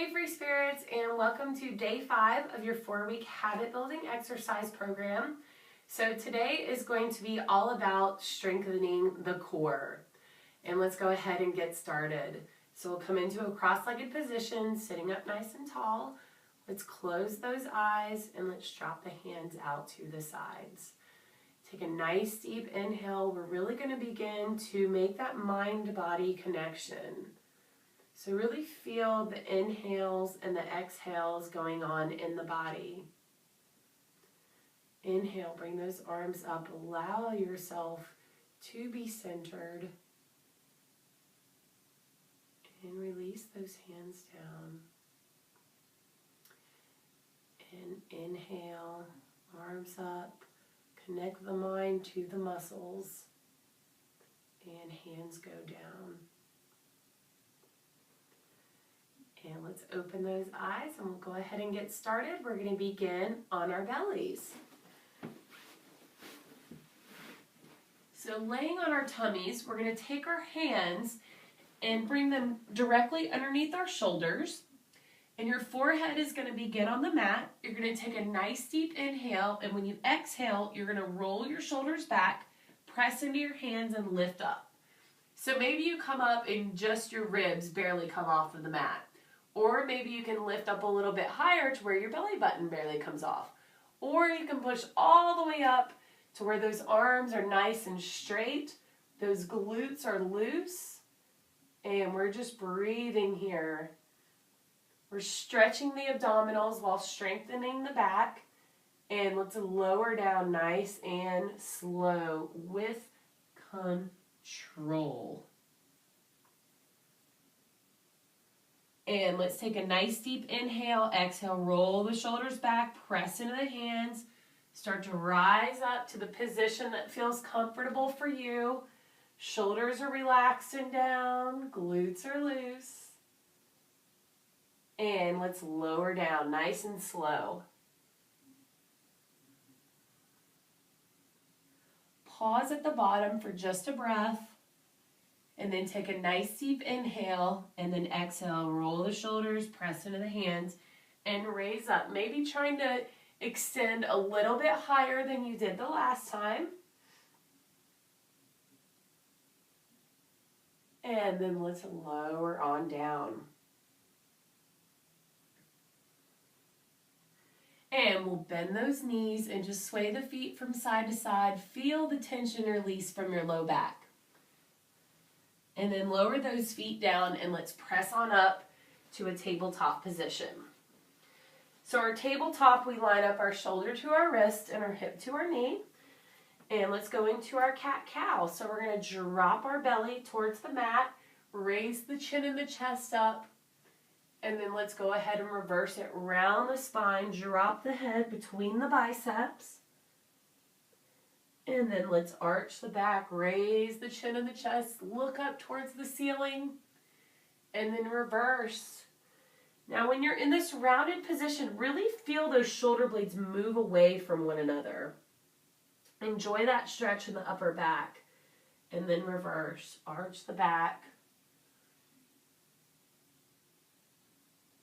Hey free spirits, and welcome to day 5 of your 4-week habit building exercise program. So today is going to be all about strengthening the core. And let's go ahead and get started. So we'll come into a cross-legged position, sitting up nice and tall. Let's close those eyes and let's drop the hands out to the sides. Take a nice deep inhale. We're really going to begin to make that mind-body connection. So really feel the inhales and the exhales going on in the body. Inhale, bring those arms up. Allow yourself to be centered. And release those hands down. And inhale, arms up. Connect the mind to the muscles. And hands go down. And let's open those eyes and we'll go ahead and get started. We're going to begin on our bellies. So laying on our tummies, we're going to take our hands and bring them directly underneath our shoulders. And your forehead is going to begin on the mat. You're going to take a nice deep inhale, and when you exhale, you're going to roll your shoulders back, press into your hands, and lift up. So maybe you come up and just your ribs barely come off of the mat. Or maybe you can lift up a little bit higher to where your belly button barely comes off. Or you can push all the way up to where those arms are nice and straight. Those glutes are loose. And we're just breathing here. We're stretching the abdominals while strengthening the back. And let's lower down nice and slow with control. And let's take a nice deep inhale, exhale, roll the shoulders back, press into the hands, start to rise up to the position that feels comfortable for you. Shoulders are relaxed and down, glutes are loose. And let's lower down nice and slow. Pause at the bottom for just a breath. And then take a nice deep inhale and then exhale. Roll the shoulders, press into the hands, and raise up. Maybe trying to extend a little bit higher than you did the last time. And then let's lower on down. And we'll bend those knees and just sway the feet from side to side. Feel the tension release from your low back. And then lower those feet down and let's press on up to a tabletop position. So our tabletop, we line up our shoulder to our wrist and our hip to our knee. And let's go into our cat-cow. So we're going to drop our belly towards the mat, raise the chin and the chest up, and then let's go ahead and reverse it. Round the spine, drop the head between the biceps. And then let's arch the back, raise the chin and the chest, look up towards the ceiling, and then reverse. Now when you're in this rounded position, really feel those shoulder blades move away from one another. Enjoy that stretch in the upper back. And then reverse, arch the back,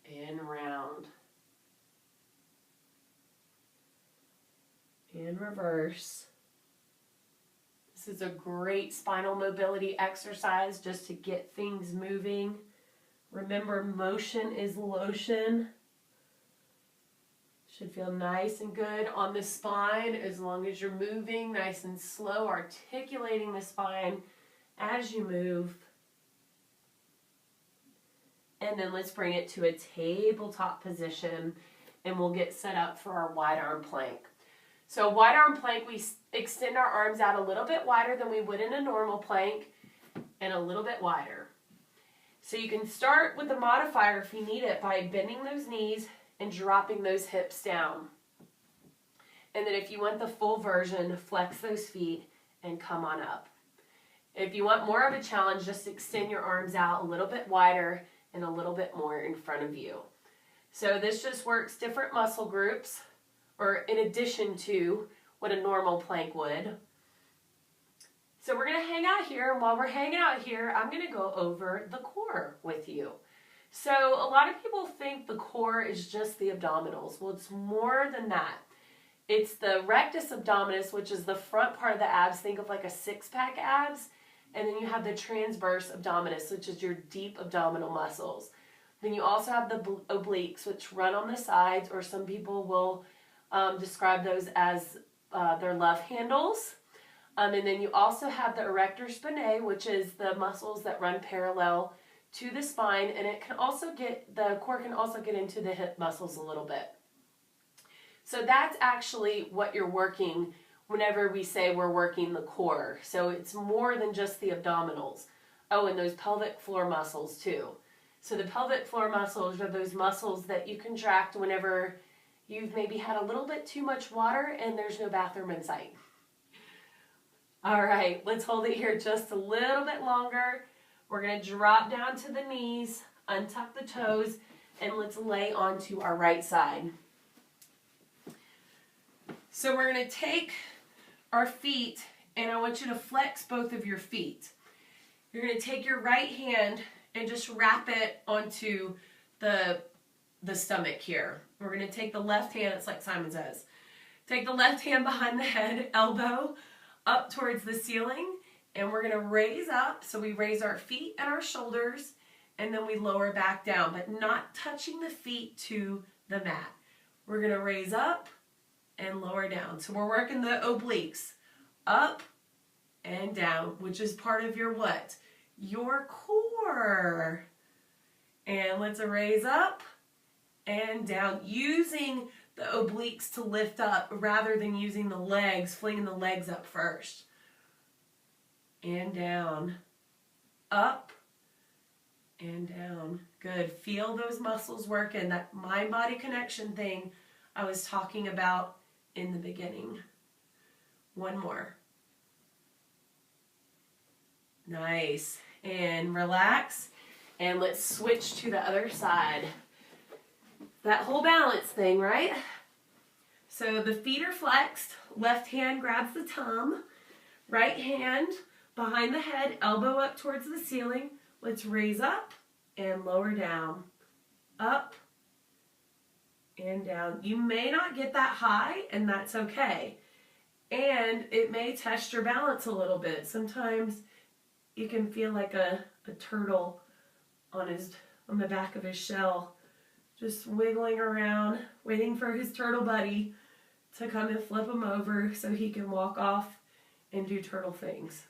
and round. And reverse. This is a great spinal mobility exercise just to get things moving. Remember, motion is lotion. Should feel nice and good on the spine as long as you're moving nice and slow, articulating the spine as you move. And then let's bring it to a tabletop position and we'll get set up for our wide arm plank. So wide arm plank, we extend our arms out a little bit wider than we would in a normal plank and a little bit wider. So you can start with the modifier if you need it by bending those knees and dropping those hips down. And then if you want the full version, flex those feet and come on up. If you want more of a challenge, just extend your arms out a little bit wider and a little bit more in front of you. So this just works different muscle groups, or in addition to what a normal plank would. So we're going to hang out here, and while we're hanging out here, I'm going to go over the core with you. So a lot of people think the core is just the abdominals. Well, it's more than that. It's the rectus abdominis, which is the front part of the abs. Think of like a six-pack abs. And then you have the transverse abdominis, which is your deep abdominal muscles. Then you also have the obliques, which run on the sides, or some people will describe those as their love handles. And then you also have the erector spinae, which is the muscles that run parallel to the spine, and it can also the core can also get into the hip muscles a little bit. So that's actually what you're working whenever we say we're working the core. So it's more than just the abdominals. Oh, and those pelvic floor muscles too. So the pelvic floor muscles are those muscles that you contract whenever you've maybe had a little bit too much water and there's no bathroom in sight. All right, let's hold it here just a little bit longer. We're going to drop down to the knees, untuck the toes, and let's lay onto our right side. So we're going to take our feet, and I want you to flex both of your feet. You're going to take your right hand and just wrap it onto the stomach here. We're going to take the left hand, it's like Simon says. Take the left hand behind the head, elbow up towards the ceiling, and we're going to raise up. So we raise our feet and our shoulders, and then we lower back down, but not touching the feet to the mat. We're going to raise up and lower down. So we're working the obliques, up and down, which is part of your what? Your core. And let's raise up and down, using the obliques to lift up rather than using the legs, flinging the legs up first. And down, up and down. Good. Feel those muscles working, that mind-body connection thing I was talking about in the beginning. One more. Nice. And relax. And let's switch to the other side. That whole balance thing, right? So the feet are flexed. Left hand grabs the tum. Right hand behind the head, elbow up towards the ceiling. Let's raise up and lower down. Up and down. You may not get that high, and that's okay. And it may test your balance a little bit. Sometimes you can feel like a turtle on the back of his shell, just wiggling around, waiting for his turtle buddy to come and flip him over so he can walk off and do turtle things.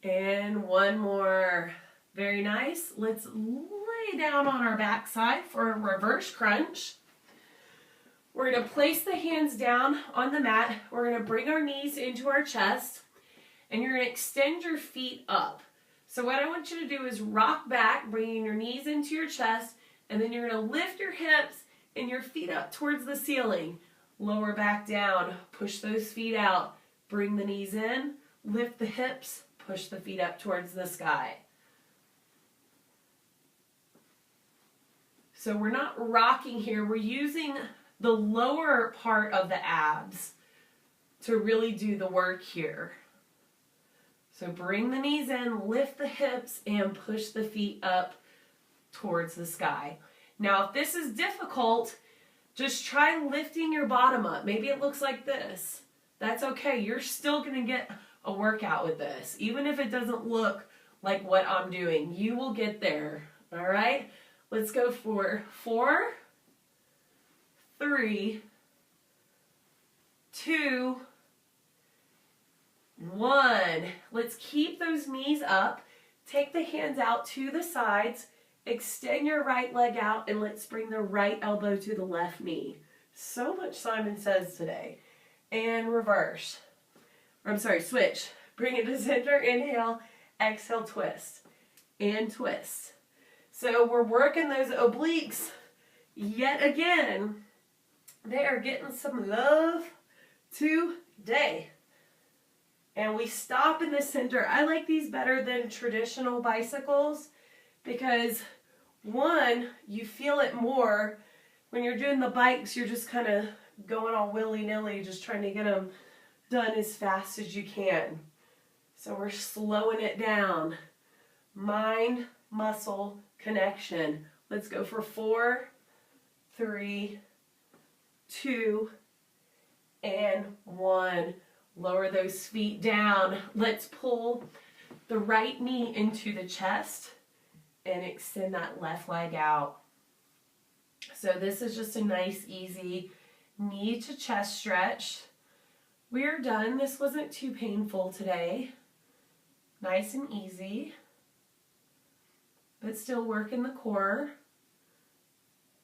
And one more. Very nice. Let's lay down on our backside for a reverse crunch. We're going to place the hands down on the mat. We're going to bring our knees into our chest, and you're going to extend your feet up. So what I want you to do is rock back, bringing your knees into your chest, and then you're going to lift your hips and your feet up towards the ceiling. Lower back down, push those feet out, bring the knees in, lift the hips, push the feet up towards the sky. So we're not rocking here, we're using the lower part of the abs to really do the work here. So bring the knees in, lift the hips, and push the feet up towards the sky. Now, if this is difficult, just try lifting your bottom up. Maybe it looks like this. That's okay. You're still going to get a workout with this. Even if it doesn't look like what I'm doing, you will get there. All right? Let's go for 4, 3, 2, 1. Let's keep those knees up. Take the hands out to the sides. Extend your right leg out, and let's bring the right elbow to the left knee. So much Simon Says today. And reverse. Switch. Bring it to center. Inhale. Exhale, twist. And twist. So we're working those obliques yet again. They are getting some love today. And we stop in the center. I like these better than traditional bicycles because, one, you feel it more. When you're doing the bikes, you're just kind of going all willy-nilly, just trying to get them done as fast as you can. So we're slowing it down. Mind, muscle, connection. Let's go for 4, 3, 2, and 1. Lower those feet down. Let's pull the right knee into the chest and extend that left leg out. So this is just a nice, easy knee to chest stretch. We're done. This wasn't too painful today. Nice and easy, but still working the core,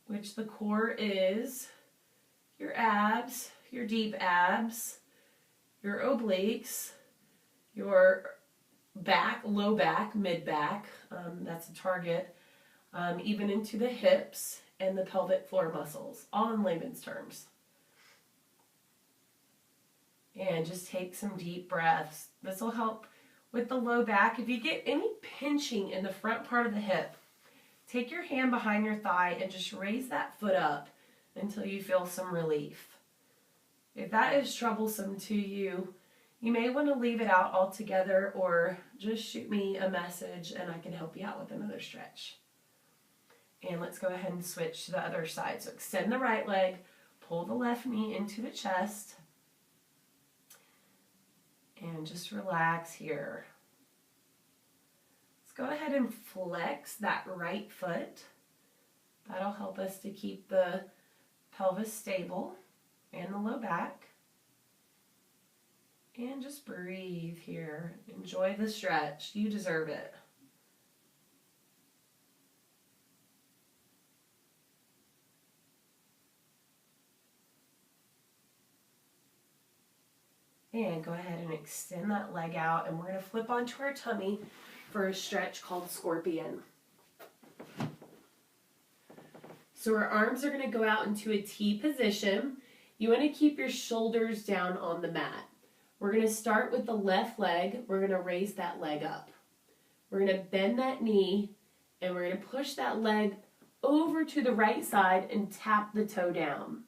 which the core is your abs, your deep abs, your obliques, your back, low back, mid back, that's a target, even into the hips and the pelvic floor muscles, all in layman's terms. And just take some deep breaths. This will help with the low back. If you get any pinching in the front part of the hip, take your hand behind your thigh and just raise that foot up until you feel some relief. If that is troublesome to you, you may want to leave it out altogether or just shoot me a message and I can help you out with another stretch. And let's go ahead and switch to the other side. So extend the right leg, pull the left knee into the chest, and just relax here. Let's go ahead and flex that right foot. That'll help us to keep the pelvis stable and the low back. And just breathe here. Enjoy the stretch. You deserve it. And go ahead and extend that leg out, and we're going to flip onto our tummy for a stretch called scorpion. So our arms are going to go out into a T position. You want to keep your shoulders down on the mat. We're going to start with the left leg. We're going to raise that leg up. We're going to bend that knee, and we're going to push that leg over to the right side and tap the toe down.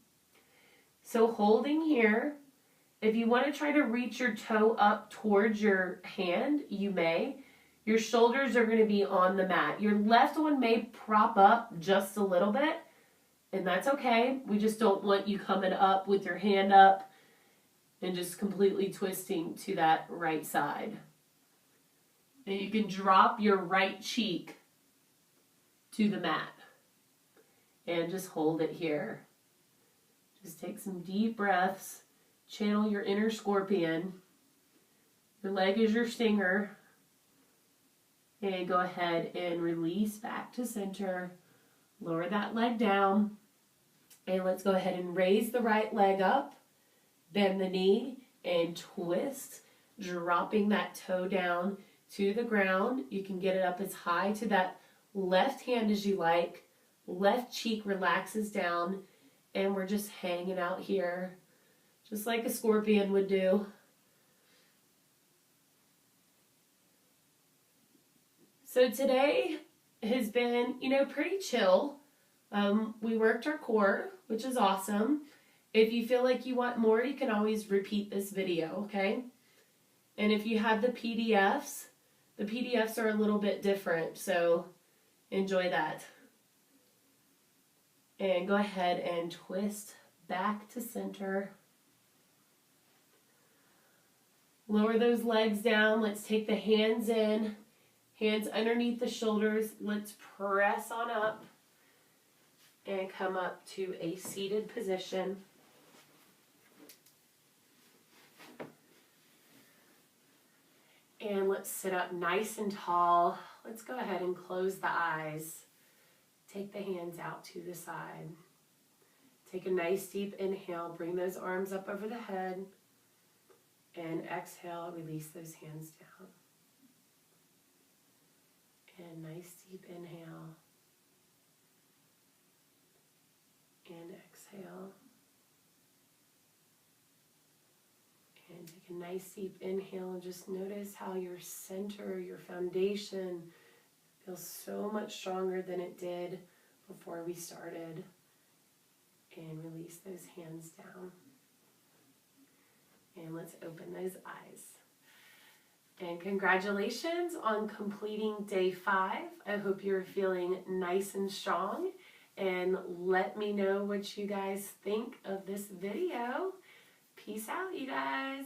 So holding here. If you want to try to reach your toe up towards your hand, you may. Your shoulders are going to be on the mat. Your left one may prop up just a little bit, and that's okay. We just don't want you coming up with your hand up and just completely twisting to that right side. And you can drop your right cheek to the mat and just hold it here. Just take some deep breaths. Channel your inner scorpion. Your leg is your stinger. And go ahead and release back to center. Lower that leg down. And let's go ahead and raise the right leg up. Bend the knee and twist, dropping that toe down to the ground. You can get it up as high to that left hand as you like. Left cheek relaxes down. And we're just hanging out here, just like a scorpion would do. So today has been, pretty chill. We worked our core, which is awesome. If you feel like you want more, you can always repeat this video, okay? And if you have the PDFs are a little bit different, so enjoy that. And go ahead and twist back to center. Lower those legs down. Let's take the hands in. Hands underneath the shoulders. Let's press on up and come up to a seated position. And let's sit up nice and tall. Let's go ahead and close the eyes. Take the hands out to the side. Take a nice deep inhale. Bring those arms up over the head. And exhale, release those hands down. And nice deep inhale. And exhale. And take a nice deep inhale and just notice how your center, your foundation feels so much stronger than it did before we started. And release those hands down. And let's open those eyes. And congratulations on completing day 5. I hope you're feeling nice and strong. And let me know what you guys think of this video. Peace out, you guys.